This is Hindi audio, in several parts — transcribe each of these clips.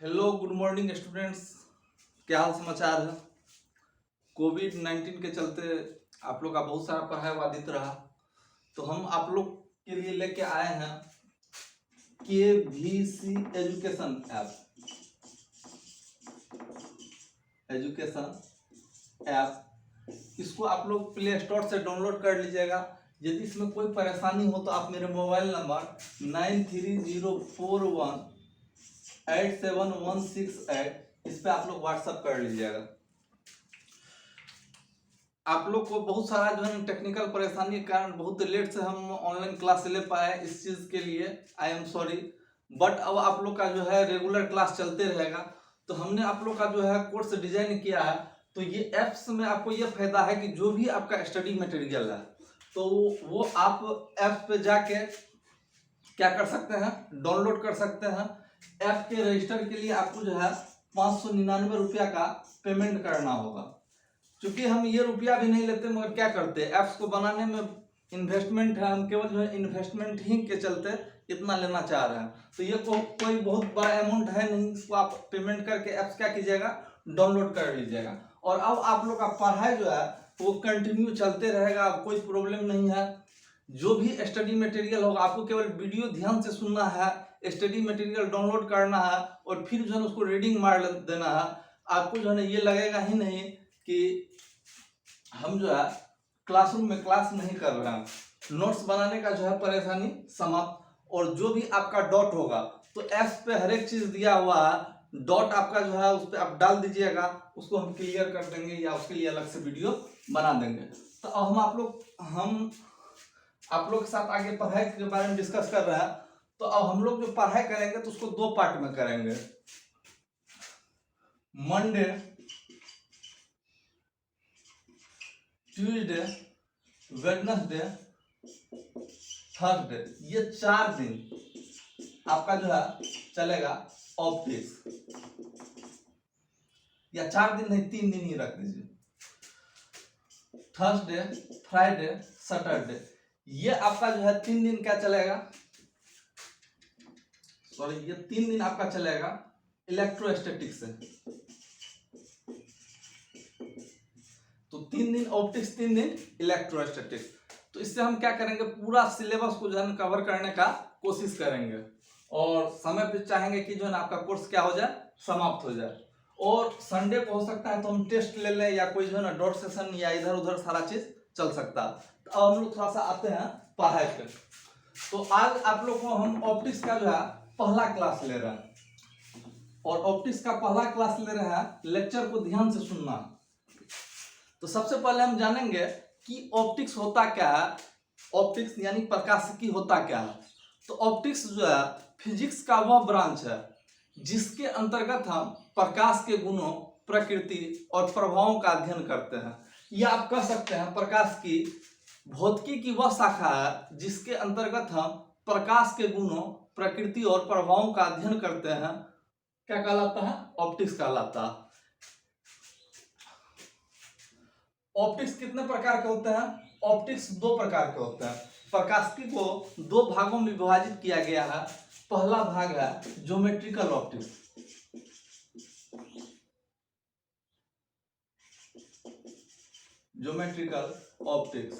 Hello good morning students. क्या हाल समाचार है। कोविड-19 के चलते आप लोग का बहुत सारा पढ़ाई बाधित रहा, तो हम आप लोग के लिए लेके आए हैं KVC एजुकेशन ऐप। इसको आप लोग प्ले स्टोर से डाउनलोड कर लीजिएगा। यदि इसमें कोई परेशानी हो तो आप मेरे मोबाइल नंबर 9304187168 इस पे आप लोग व्हाट्सअप कर लीजिएगा। आप लोग को बहुत सारा जो है टेक्निकल परेशानी के कारण बहुत लेट से हम ऑनलाइन क्लास ले पाए। इस चीज़ के लिए आई एम सॉरी, बट अब आप लोग का जो है रेगुलर क्लास चलते रहेगा। तो हमने आप लोग का जो है कोर्स डिजाइन किया है, तो ये ऐप्स में आपको ये फायदा है कि जो भी आपका स्टडी मटेरियल है तो वो आप ऐप पे जाके क्या कर सकते हैं, डाउनलोड कर सकते हैं। ऐप के रजिस्टर के लिए आपको जो है 599 रुपया का पेमेंट करना होगा। क्योंकि हम ये रुपया भी नहीं लेते, मगर क्या करते हैं, ऐप्स को बनाने में इन्वेस्टमेंट है, हम केवल जो है इन्वेस्टमेंट ही के चलते इतना लेना चाह रहे हैं। तो ये कोई बहुत बड़ा अमाउंट है नहीं, इसको आप पेमेंट करके ऐप्स क्या कीजिएगा, डाउनलोड कर लीजिएगा। और अब आप लोग का पढ़ाई जो है वो कंटिन्यू चलते रहेगा, अब कोई प्रॉब्लम नहीं है। जो भी स्टडी मटेरियल होगा आपको केवल वीडियो ध्यान से सुनना है, स्टडी मटेरियल डाउनलोड करना है और फिर जो है उसको रीडिंग मार देना है। आपको जो है ना ये लगेगा ही नहीं कि हम जो है क्लासरूम में क्लास नहीं कर रहे हैं। नोट्स बनाने का जो है परेशानी समाप्त। और जो भी आपका डॉट होगा तो ऐप पे हर एक चीज दिया हुआ है, डॉट आपका जो है उस पर आप डाल दीजिएगा, उसको हम क्लियर कर देंगे या उसके लिए अलग से वीडियो बना देंगे। तो अब हम आप लोग के साथ आगे पढ़ाई के बारे में डिस्कस कर रहे हैं। तो अब हम लोग जो पढ़ाई करेंगे तो उसको दो पार्ट में करेंगे, मंडे, ट्यूसडे, वेडनेसडे, थर्सडे, ये 4 दिन आपका जो है चलेगा ऑप्टिक्स। या 4 दिन नहीं, 3 दिन ही रख दीजिए। थर्सडे, फ्राइडे, सैटरडे, ये आपका जो है 3 दिन क्या चलेगा, सॉरी ये 3 दिन आपका चलेगा इलेक्ट्रोस्टैटिक्स से। तो 3 दिन ऑप्टिक्स, 3 दिन इलेक्ट्रोस्टैटिक्स। तो इससे हम क्या करेंगे, पूरा सिलेबस को जो है कवर करने का कोशिश करेंगे और समय पे चाहेंगे कि जो है ना आपका कोर्स क्या हो जाए, समाप्त हो जाए। और संडे को हो सकता है तो हम टेस्ट ले लें या कोई जो है ना डॉट सेशन या इधर उधर सारा चीज चल सकता है। तो अब हम लोग थोड़ा सा आते हैं पढ़ाई पे। तो आज आप लोग को हम ऑप्टिक्स का जो है पहला क्लास ले रहे हैं और ऑप्टिक्स का पहला क्लास ले रहे हैं। लेक्चर को ध्यान से सुनना। तो सबसे पहले हम जानेंगे कि ऑप्टिक्स होता क्या है, ऑप्टिक्स यानी प्रकाशिकी होता क्या है। तो ऑप्टिक्स जो है फिजिक्स का वह ब्रांच है जिसके अंतर्गत हम प्रकाश के गुणों, प्रकृति और प्रभावों का अध्ययन करते हैं। या आप कह सकते हैं प्रकाश की भौतिकी की वह शाखा है जिसके अंतर्गत हम प्रकाश के गुणों, प्रकृति और प्रभावों का अध्ययन करते हैं। क्या कहलाता है, ऑप्टिक्स कहलाता है। ऑप्टिक्स कितने प्रकार के होते हैं, ऑप्टिक्स 2 प्रकार के होते हैं। प्रकाशिकी को 2 भागों में विभाजित किया गया है। पहला भाग है geometrical optics. Geometrical optics,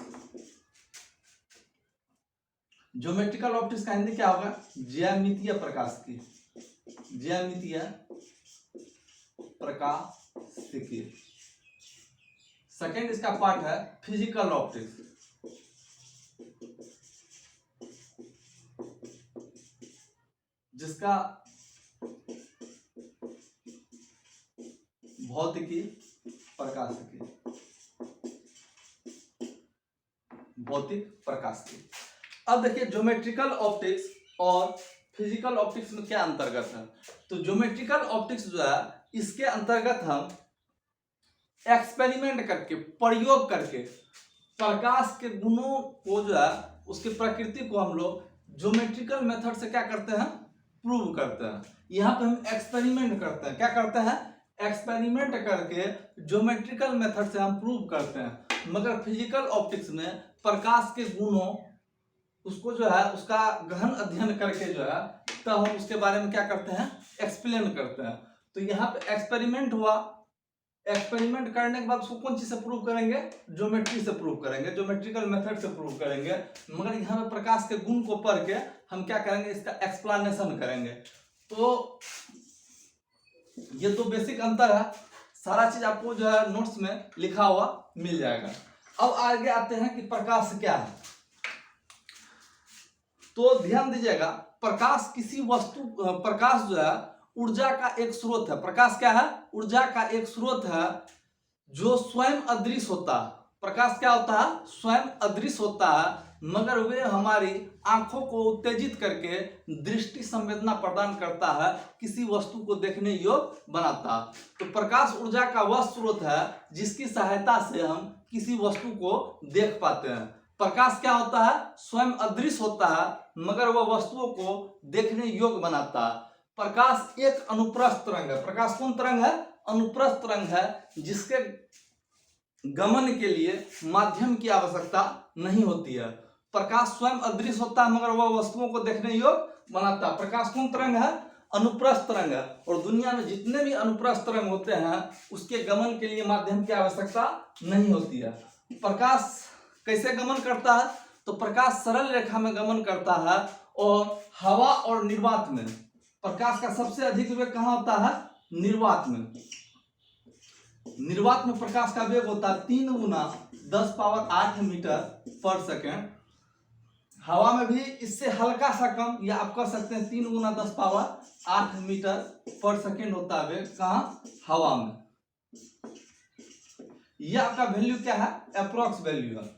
geometrical optics का हिंदी क्या होगा, ज्यामितीय प्रकाशिकी। ज्यामितीय प्रकाशिकी। सेकेंड इसका पार्ट है फिजिकल ऑप्टिक्स। जिसका भौतिकी प्रकाशिकी, भौतिक प्रकाशिकी। अब देखिए ज्योमेट्रिकल ऑप्टिक्स और फिजिकल ऑप्टिक्स में क्या अंतर्गत है। तो ज्योमेट्रिकल ऑप्टिक्स जो है इसके अंतर्गत हम एक्सपेरिमेंट करके, प्रयोग करके प्रकाश के गुणों को जो है उसकी प्रकृति को हम लोग ज्योमेट्रिकल मेथड से क्या करते हैं, प्रूव करते हैं। यहाँ पे हम एक्सपेरिमेंट करते हैं। क्या करते हैं, एक्सपेरिमेंट करके ज्योमेट्रिकल मेथड से हम प्रूव करते हैं। मगर फिजिकल ऑप्टिक्स में प्रकाश के गुणों, उसको जो है उसका गहन अध्ययन करके जो है तब हम उसके बारे में क्या करते हैं, एक्सप्लेन करते हैं। तो यहाँ पे एक्सपेरिमेंट हुआ, एक्सपेरिमेंट करने के बाद उसको कौन चीज से प्रूव करेंगे? ज्योमेट्री से प्रूव करेंगे, ज्योमेट्रिकल मेथड से प्रूव करेंगे। मगर यहाँ पे प्रकाश के गुण को पढ़ के हम क्या करेंगे? इसका एक्सप्लेनेशन करेंगे। तो ये तो बेसिक अंतर है, सारा चीज आपको जो है नोट्स में लिखा हुआ मिल जाएगा। अब आगे आते हैं कि प्रकाश क्या है। तो ध्यान दीजिएगा, प्रकाश किसी वस्तु, प्रकाश जो है ऊर्जा का एक स्रोत है। प्रकाश क्या है? ऊर्जा का एक स्रोत है जो स्वयं अदृश्य होता है। प्रकाश क्या होता है? स्वयं अदृश्य होता है, मगर वे हमारी आंखों को उत्तेजित करके दृष्टि संवेदना प्रदान करता है, किसी वस्तु को देखने योग्य बनाता है। तो प्रकाश ऊर्जा का वह स्रोत है जिसकी सहायता से हम किसी वस्तु को देख पाते हैं। प्रकाश क्या होता है? स्वयं अदृश्य होता है, मगर वह वस्तुओं को देखने योग्य बनाता है। प्रकाश एक अनुप्रस्थ तरंग है। प्रकाश कौन तरंग है? अनुप्रस्थ तरंग है, जिसके गमन के लिए माध्यम की आवश्यकता नहीं होती है। प्रकाश स्वयं अदृश्य होता है, मगर वह वस्तुओं को देखने योग्य बनाता है। प्रकाश कौन तरंग है? अनुप्रस्थ तरंग है। और दुनिया में जितने भी अनुप्रस्थ तरंग होते हैं उसके गमन के लिए माध्यम की आवश्यकता नहीं होती है। प्रकाश कैसे गमन करता है? तो प्रकाश सरल रेखा में गमन करता है, और हवा और निर्वात में प्रकाश का सबसे अधिक वेग कहाँ होता है? निर्वात में। निर्वात में प्रकाश का वेग होता है 3 गुना 10⁸ मीटर पर सेकेंड। हवा में भी इससे हल्का सा कम, या आप कह सकते हैं 3 गुना 10⁸ मीटर पर सेकेंड होता है वेग। कहाँ? हवा में। यह आपका वैल्यू क्या है? अप्रोक्स वैल्यू है।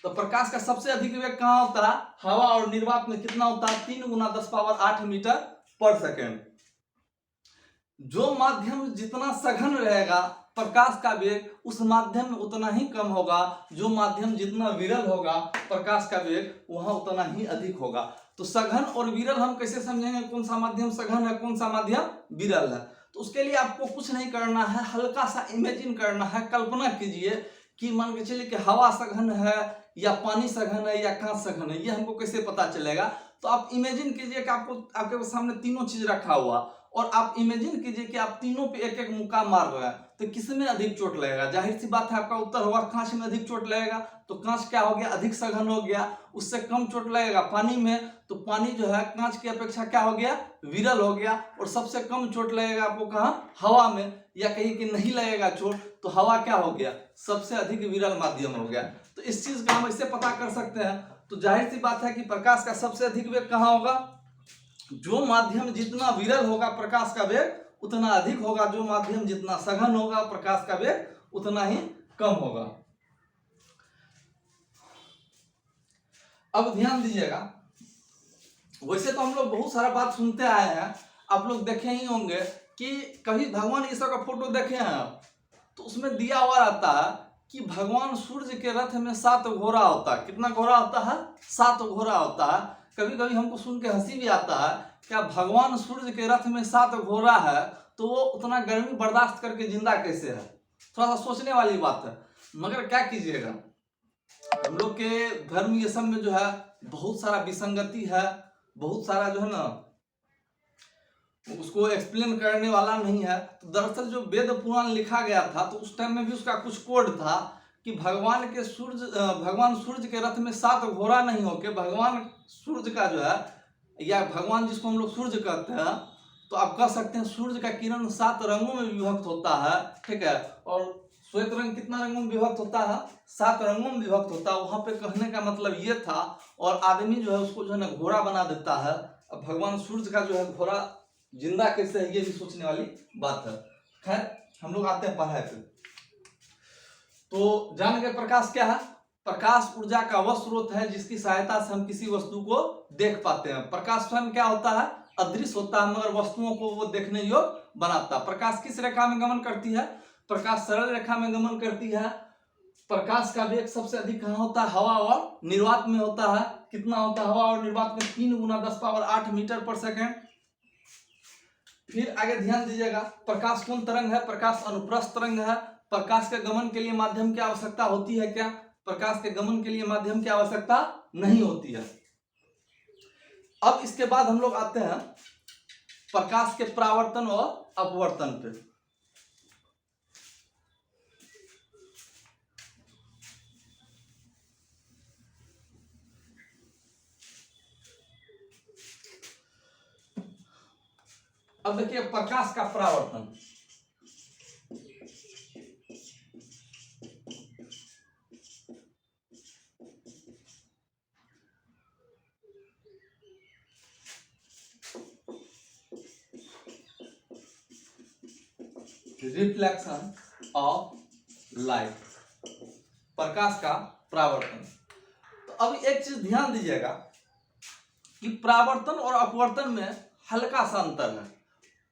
तो प्रकाश का सबसे अधिक वेग कहाँ होता है? हवा और निर्वात में। कितना होता है? 3 गुना 10⁸ मीटर पर सेकेंड। जो माध्यम जितना सघन रहेगा प्रकाश का वेग उस माध्यम में उतना ही कम होगा, जो माध्यम जितना विरल होगा प्रकाश का वेग वहां उतना ही अधिक होगा। तो सघन और विरल हम कैसे समझेंगे? कौन सा माध्यम सघन है, कौन सा माध्यम विरल है? तो उसके लिए आपको कुछ नहीं करना है, हल्का सा इमेजिन करना है। कल्पना कीजिए कि मान के चलिए कि हवा सघन है, या पानी सघन है, या कांच सघन है। ये हमको कैसे पता चलेगा? तो आप इमेजिन कीजिए कि आपके सामने तीनों चीज रखा हुआ, और आप इमेजिन कीजिए कि आप तीनों पे एक एक मुक्का मार रहे हैं, तो किसमें अधिक चोट लगेगा? जाहिर सी बात है आपका उत्तर होगा कांच में अधिक चोट लगेगा। तो कांच क्या हो गया? अधिक सघन हो गया। उससे कम चोट लगेगा पानी में, तो पानी जो है कांच की अपेक्षा क्या हो गया? विरल हो गया। और सबसे कम चोट लगेगा आपको कहाँ? हवा में। या कहीं कि नहीं लगेगा चोट, तो हवा क्या हो गया? सबसे अधिक विरल माध्यम हो गया। तो इस चीज का हम ऐसे पता कर सकते हैं। तो जाहिर सी बात है कि प्रकाश का सबसे अधिक वेग कहाँ होगा? जो माध्यम जितना विरल होगा प्रकाश का वेग उतना अधिक होगा, जो माध्यम जितना सघन होगा प्रकाश का वेग उतना ही कम होगा। अब ध्यान दीजिएगा, वैसे तो हम लोग बहुत सारा बात सुनते आए हैं, आप लोग देखे ही होंगे कि कभी भगवान ईश्वर का फोटो देखे हैं आप, तो उसमें दिया हुआ रहता है कि भगवान सूर्य के रथ में 7 घोड़ा होता है। कितना घोड़ा होता है? 7 घोड़ा होता है। कभी कभी हमको सुन के हंसी भी आता है, क्या भगवान सूर्य के रथ में 7 घोड़ा है तो वो उतना गर्मी बर्दाश्त करके जिंदा कैसे है? थोड़ा सा सोचने वाली बात है। मगर क्या कीजिएगा, हम लोग के धर्म ये सब में जो है बहुत सारा विसंगति है, बहुत सारा जो है ना उसको एक्सप्लेन करने वाला नहीं है। तो दरअसल जो वेद पुराण लिखा गया था तो उस टाइम में भी उसका कुछ कोड था कि भगवान सूर्य के रथ में 7 घोड़ा नहीं होके भगवान सूर्य का जो है, या भगवान जिसको हम लोग सूर्य कहते हैं, तो आप कह सकते हैं सूर्य का किरण 7 रंगों में विभक्त होता है। ठीक है। और श्वेत रंग कितना रंगों में विभक्त होता है? 7 रंगों में विभक्त होता है। वहां पे कहने का मतलब ये था, और आदमी जो है उसको जो है ना घोड़ा बना देता है। अब भगवान सूर्य का जो है घोड़ा जिंदा कैसे है, ये भी सोचने वाली बात है। खैर हम लोग आते हैं पढ़ाई पे। तो जान गए प्रकाश क्या है? प्रकाश ऊर्जा का वह स्रोत है जिसकी सहायता से हम किसी वस्तु को देख पाते हैं। प्रकाश स्वयं क्या होता है? अदृश्य होता है, मगर वस्तुओं को वो देखने योग्य बनाता है। प्रकाश किस रेखा में गमन करती है? प्रकाश सरल रेखा में गमन करती है। प्रकाश का वेग सबसे अधिक कहाँ होता है? हवा और निर्वात में होता है। कितना होता है हवा और निर्वात में? 3 गुना 10⁸ मीटर पर सेकेंड। फिर आगे ध्यान दीजिएगा, प्रकाश कौन तरंग है? प्रकाश अनुप्रस्थ तरंग है। प्रकाश के गमन के लिए माध्यम की आवश्यकता होती है क्या? प्रकाश के गमन के लिए माध्यम की आवश्यकता नहीं होती है। अब इसके बाद हम लोग आते हैं प्रकाश के परावर्तन और अपवर्तन पे। अब देखिए प्रकाश का परावर्तन। रिफ्लेक्शन ऑफ लाइट, प्रकाश का परावर्तन। तो अब एक चीज ध्यान दीजिएगा कि परावर्तन और अपवर्तन में हल्का सा अंतर है।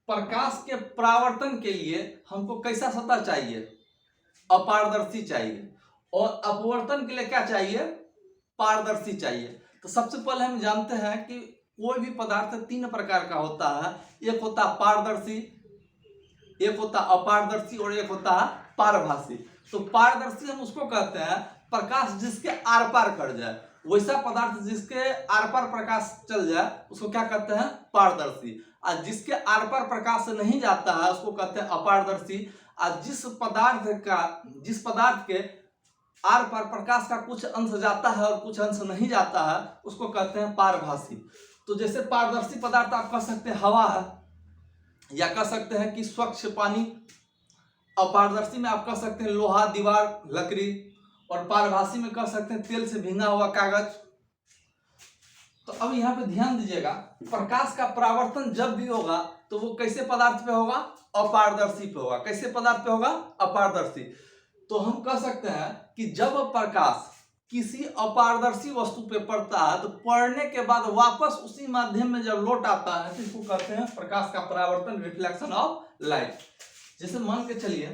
प्रकाश के परावर्तन के लिए हमको कैसा सतह चाहिए? अपारदर्शी चाहिए। और अपवर्तन के लिए क्या चाहिए? पारदर्शी चाहिए। तो सबसे पहले हम जानते हैं कि कोई भी पदार्थ 3 प्रकार का होता है। एक होता है पारदर्शी, एक होता अपारदर्शी और एक होता है पारभासी। तो पारदर्शी हम उसको कहते हैं प्रकाश जिसके आर पार कर जाए, वैसा पदार्थ जिसके आर पार प्रकाश चल जाए उसको क्या कहते हैं? पारदर्शी। और जिसके आर पार प्रकाश नहीं जाता है उसको कहते हैं अपारदर्शी। और जिस पदार्थ के आर पार प्रकाश का कुछ अंश जाता है और कुछ अंश नहीं जाता है उसको कहते हैं पारभासी। तो जैसे पारदर्शी पदार्थ आप कह सकते हैं हवा है, या कह सकते हैं कि स्वच्छ पानी। अपारदर्शी में आप कह सकते हैं लोहा, दीवार, लकड़ी। और पारभासी में कह सकते हैं तेल से भींगा हुआ कागज। तो अब यहाँ पे ध्यान दीजिएगा, प्रकाश का परावर्तन जब भी होगा तो वो कैसे पदार्थ पे होगा? अपारदर्शी पे होगा। कैसे पदार्थ पे होगा? अपारदर्शी। तो हम कह सकते हैं कि जब प्रकाश किसी अपारदर्शी वस्तु पे पड़ता है तो पड़ने के बाद वापस उसी माध्यम में जब लौट आता है तो इसको कहते हैं प्रकाश का परावर्तन, रिफ्लेक्शन ऑफ लाइट। जैसे मान के चलिए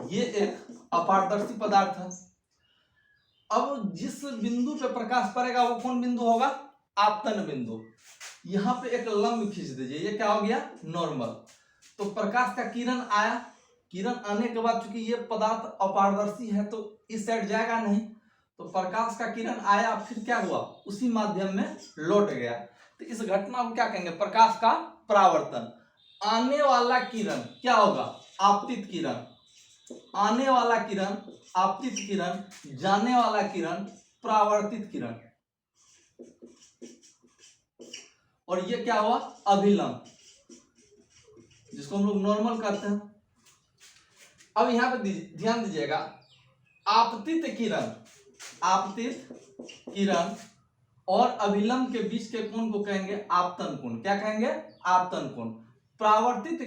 ये एक अपारदर्शी पदार्थ है। अब जिस बिंदु पे प्रकाश पड़ेगा वो कौन बिंदु होगा? आपतन बिंदु। यहाँ पे एक लंब खींच दीजिए, ये क्या हो गया? नॉर्मल। तो प्रकाश का किरण आया, किरण आने के बाद चूंकि ये पदार्थ अपारदर्शी है तो इस साइड जाएगा नहीं, तो प्रकाश का किरण आया, फिर क्या हुआ? उसी माध्यम में लौट गया। तो इस घटना को क्या कहेंगे? प्रकाश का परावर्तन। आने वाला किरण क्या होगा? आपतित किरण। आने वाला किरण आपतित किरण, जाने वाला किरण परावर्तित किरण। और ये क्या हुआ? अभिलंब, जिसको हम लोग नॉर्मल कहते हैं। अब यहां पे ध्यान दीजिएगा, आपतित किरण और अभिलंब के बीच के कोण को कहेंगे आपतन कोण। क्या कहेंगे? आपतन कोण। परावर्तित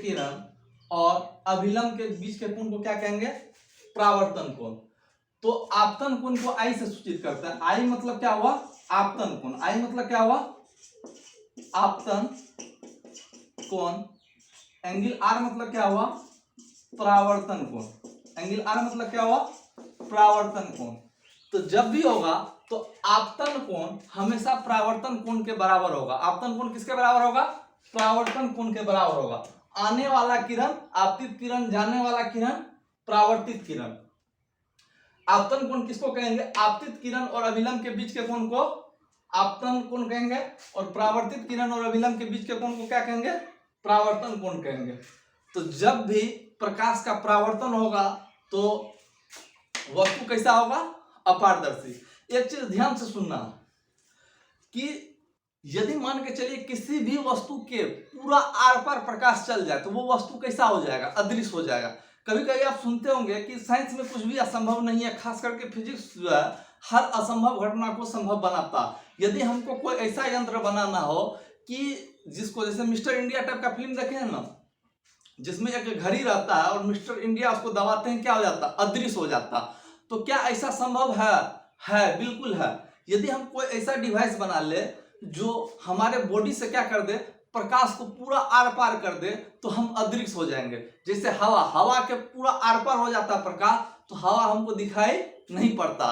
किरण और अभिलंब के बीच के कोण को क्या कहेंगे? परावर्तन कोण। तो आपतन कोण को आई से सूचित करते हैं। आई मतलब क्या हुआ? आपतन कोण। आई मतलब क्या हुआ? आपतन कोण। एंगल आर मतलब क्या हुआ? परावर्तन कोण। एंगल आर मतलब क्या हुआ? परावर्तन कोण। तो जब भी होगा तो आपतन कोण हमेशा परावर्तन कोण के बराबर होगा। आपतन कोण किसके बराबर होगा? परावर्तन कोण के बराबर होगा। आने वाला किरण आपतित किरण, जाने वाला किरण परावर्तित किरण। आपतन कोण किसको कहेंगे? आपतित किरण और अभिलंब के बीच के कोण को आपतन कोण कहेंगे, और परावर्तित किरण और अभिलंब के बीच के कोण को क्या कहेंगे? परावर्तन कोण कहेंगे। तो जब भी प्रकाश का परावर्तन होगा तो वस्तु कैसा होगा? अपारदर्शी। एक चीज ध्यान से सुनना कि यदि मान के चलिए किसी भी वस्तु के पूरा आर पार प्रकाश चल जाए तो वो वस्तु कैसा हो जाएगा? अदृश्य हो जाएगा। कभी कभी आप सुनते होंगे कि साइंस में कुछ भी असंभव नहीं है, खास करके फिजिक्स जो है हर असंभव घटना को संभव बनाता। यदि हमको कोई ऐसा यंत्र बनाना हो कि जिसको, जैसे मिस्टर इंडिया टाइप का फिल्म देखे हैं ना, जिसमें एक घड़ी रहता है और मिस्टर इंडिया उसको दबाते हैं, क्या हो जाता? अदृश्य हो जाता। तो क्या ऐसा संभव है? बिल्कुल है। यदि हम कोई ऐसा डिवाइस बना ले जो हमारे बॉडी से क्या कर दे? प्रकाश को पूरा आर पार कर दे, तो हम अदृश्य हो जाएंगे। जैसे हवा के पूरा आर पार हो जाता है प्रकाश, तो हवा हमको दिखाई नहीं पड़ता।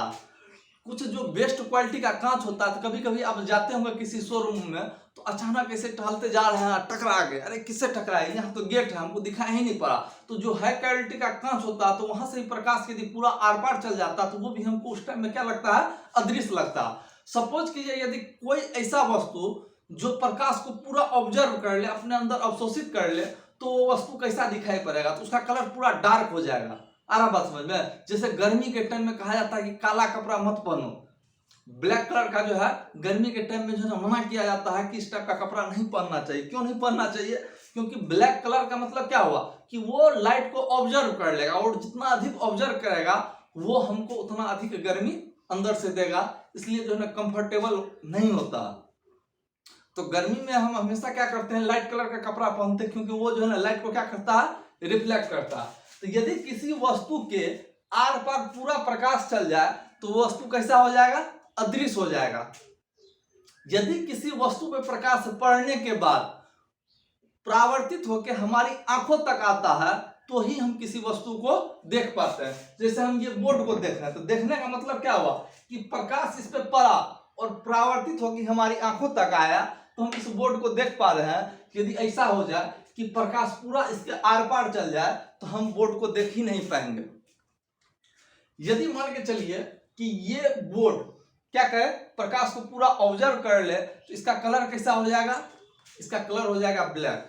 कुछ जो बेस्ट क्वालिटी का कांच होता है, तो कभी कभी आप जाते होंगे किसी शोरूम में तो अचानक ऐसे टहलते जा रहे हैं, टकरा गए, अरे किससे टकराए? यहाँ तो गेट है, हमको दिखाई ही नहीं पड़ा। तो जो हाई क्वालिटी का कांच होता है तो वहां से ही प्रकाश यदि पूरा आर पार चल जाता तो वो भी हमको उस टाइम में क्या लगता है? अदृश्य लगता है। सपोज कीजिए यदि कोई ऐसा वस्तु जो प्रकाश को पूरा ऑब्जर्व कर ले, अपने अंदर अवशोषित कर ले, तो वो वस्तु कैसा दिखाई पड़ेगा, तो उसका कलर पूरा डार्क हो जाएगा। आ रहा बात समझ में? जैसे गर्मी के टाइम में कहा जाता है कि काला कपड़ा मत पहनो, ब्लैक कलर का जो है गर्मी के टाइम में जो है मना किया जाता है कि इस टाइप का कपड़ा नहीं पहनना चाहिए। क्यों नहीं पहनना चाहिए? क्योंकि ब्लैक कलर का मतलब क्या हुआ कि वो लाइट को ऑब्जर्व कर लेगा, और जितना अधिक ऑब्जर्व करेगा वो हमको उतना अधिक गर्मी अंदर से देगा, इसलिए जो है कंफर्टेबल नहीं होता। तो गर्मी में हम हमेशा क्या करते हैं, लाइट कलर का कपड़ा पहनते हैं, क्योंकि वो जो है ना लाइट को क्या करता है, रिफ्लेक्ट करता है। तो यदि किसी वस्तु के आर पार पूरा प्रकाश चल जाए तो वो वस्तु कैसा हो जाएगा, अदृश्य हो जाएगा। यदि किसी वस्तु पे प्रकाश पड़ने के बाद परावर्तित होकर हमारी आंखों तक आता है तो ही हम किसी वस्तु को देख पाते हैं। जैसे हम ये बोर्ड को देख रहे हैं, तो देखने का मतलब क्या हुआ कि प्रकाश इस पे पड़ा और परावर्तित होकर हमारी आंखों तक आया, तो हम इस बोर्ड को देख पा रहे हैं। यदि ऐसा हो जाए कि प्रकाश पूरा इसके आर पार चल जाए तो हम बोर्ड को देख ही नहीं पाएंगे। यदि मान के चलिए कि ये बोर्ड क्या करे, प्रकाश को पूरा ऑब्जर्व कर ले, तो इसका कलर कैसा हो जाएगा, इसका कलर हो जाएगा ब्लैक।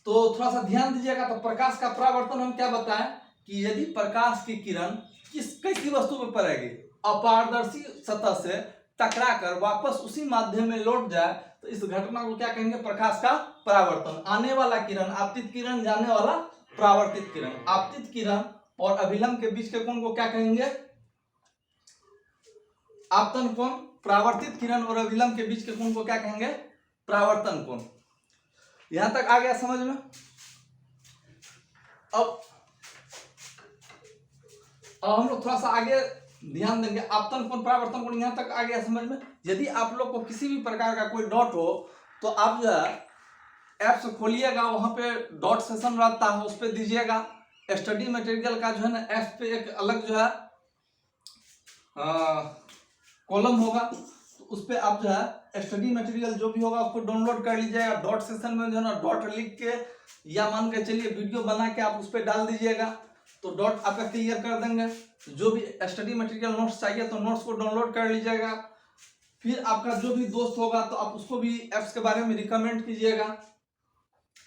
तो थोड़ा सा ध्यान दीजिएगा। तो प्रकाश का परावर्तन हम क्या बताएं कि यदि प्रकाश की किरण कैसी वस्तु पर पड़ेगी, अपारदर्शी सतह से टकराकर वापस उसी माध्यम में लौट जाए, तो इस घटना को क्या कहेंगे, प्रकाश का परावर्तन। आने वाला किरण आपतित किरण, जाने वाला परावर्तित किरण। आपतित किरण और अभिलंब के बीच के कोण को क्या कहेंगे, आपतन कोण। परावर्तित किरण और अभिलंब के बीच के कोण को क्या कहेंगे, परावर्तन कोण। यहां तक आ गया समझ में? अब हम लोग थोड़ा सा आगे ध्यान देंगे। आपतन कोण, परावर्तन कोण, यहां तक आ गया समझ में? यदि आप लोग को किसी भी प्रकार का कोई डॉट हो तो आप जो है ऐप्स खोलिएगा, वहां पे डॉट सेशन रहता है, उस पर दीजिएगा। स्टडी मटेरियल का जो है ना ऐप पे एक अलग जो है कॉलम होगा, तो उस पर आप जो है स्टडी मटेरियल जो भी होगा उसको डाउनलोड कर लीजिएगा। डॉट सेशन में जो है ना डॉट लिख के या मान के चलिए वीडियो बना के आप उस पर डाल दीजिएगा, तो डॉट आपका क्लियर कर देंगे। जो भी स्टडी मटेरियल नोट्स चाहिए तो नोट्स को डाउनलोड कर लीजिएगा। फिर आपका जो भी दोस्त होगा तो आप उसको भी ऐप्स के बारे में रिकमेंड कीजिएगा।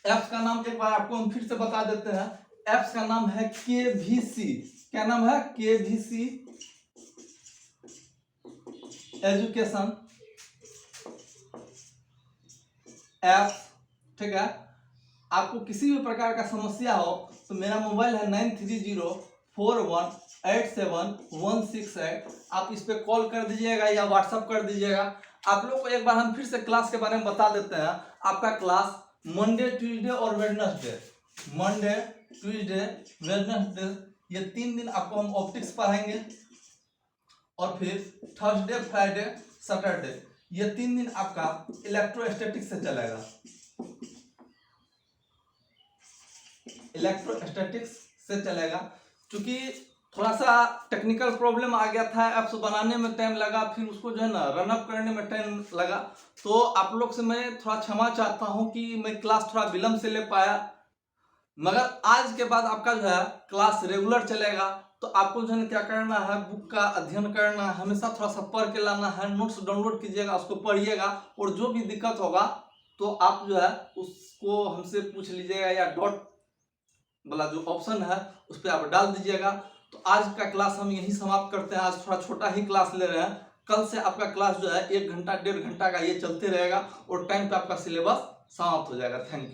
ऐप्स का नाम एक बार आपको हम फिर से बता देते हैं। ऐप्स का नाम है KVC। क्या नाम है? KVC education app. ठीक है, आपको किसी भी प्रकार का समस्या हो तो मेरा मोबाइल है 9304187168। आप इस पे कॉल कर दीजिएगा या व्हाट्सअप कर दीजिएगा। आप लोग को एक बार हम फिर से क्लास के बारे में बता देते हैं। आपका क्लास मंडे, ट्यूसडे और वेडनेसडे, मंडे, ट्यूसडे, वेडनेसडे, ये 3 दिन आपको हम ऑप्टिक्स पढ़ाएंगे, और फिर थर्सडे, फ्राइडे, सैटरडे, ये 3 दिन आपका इलेक्ट्रोस्टैटिक्स से चलेगा। इलेक्ट्रोस्टैटिक्स से चलेगा। क्योंकि थोड़ा सा टेक्निकल प्रॉब्लम आ गया था, ऐप्स बनाने में टाइम लगा, फिर उसको जो है ना रनअप करने में टाइम लगा, तो आप लोग से मैं थोड़ा क्षमा चाहता हूं कि मैं क्लास थोड़ा विलंब से ले पाया। मगर आज के बाद आपका जो है क्लास रेगुलर चलेगा। तो आपको जो है क्या करना है, बुक का अध्ययन करना है, हमेशा थोड़ा सा पढ़ के लाना है, नोट्स डाउनलोड कीजिएगा, उसको पढ़िएगा, और जो भी दिक्कत होगा तो आप जो है उसको हमसे पूछ लीजिएगा, या डॉट वाला जो ऑप्शन है उस पर आप डाल दीजिएगा। तो आज का क्लास हम यहीं समाप्त करते हैं। आज थोड़ा छोटा ही क्लास ले रहे हैं। कल से आपका क्लास जो है 1 घंटा 1.5 घंटा का ये चलते रहेगा, और टाइम पे आपका सिलेबस समाप्त हो जाएगा। Thank you.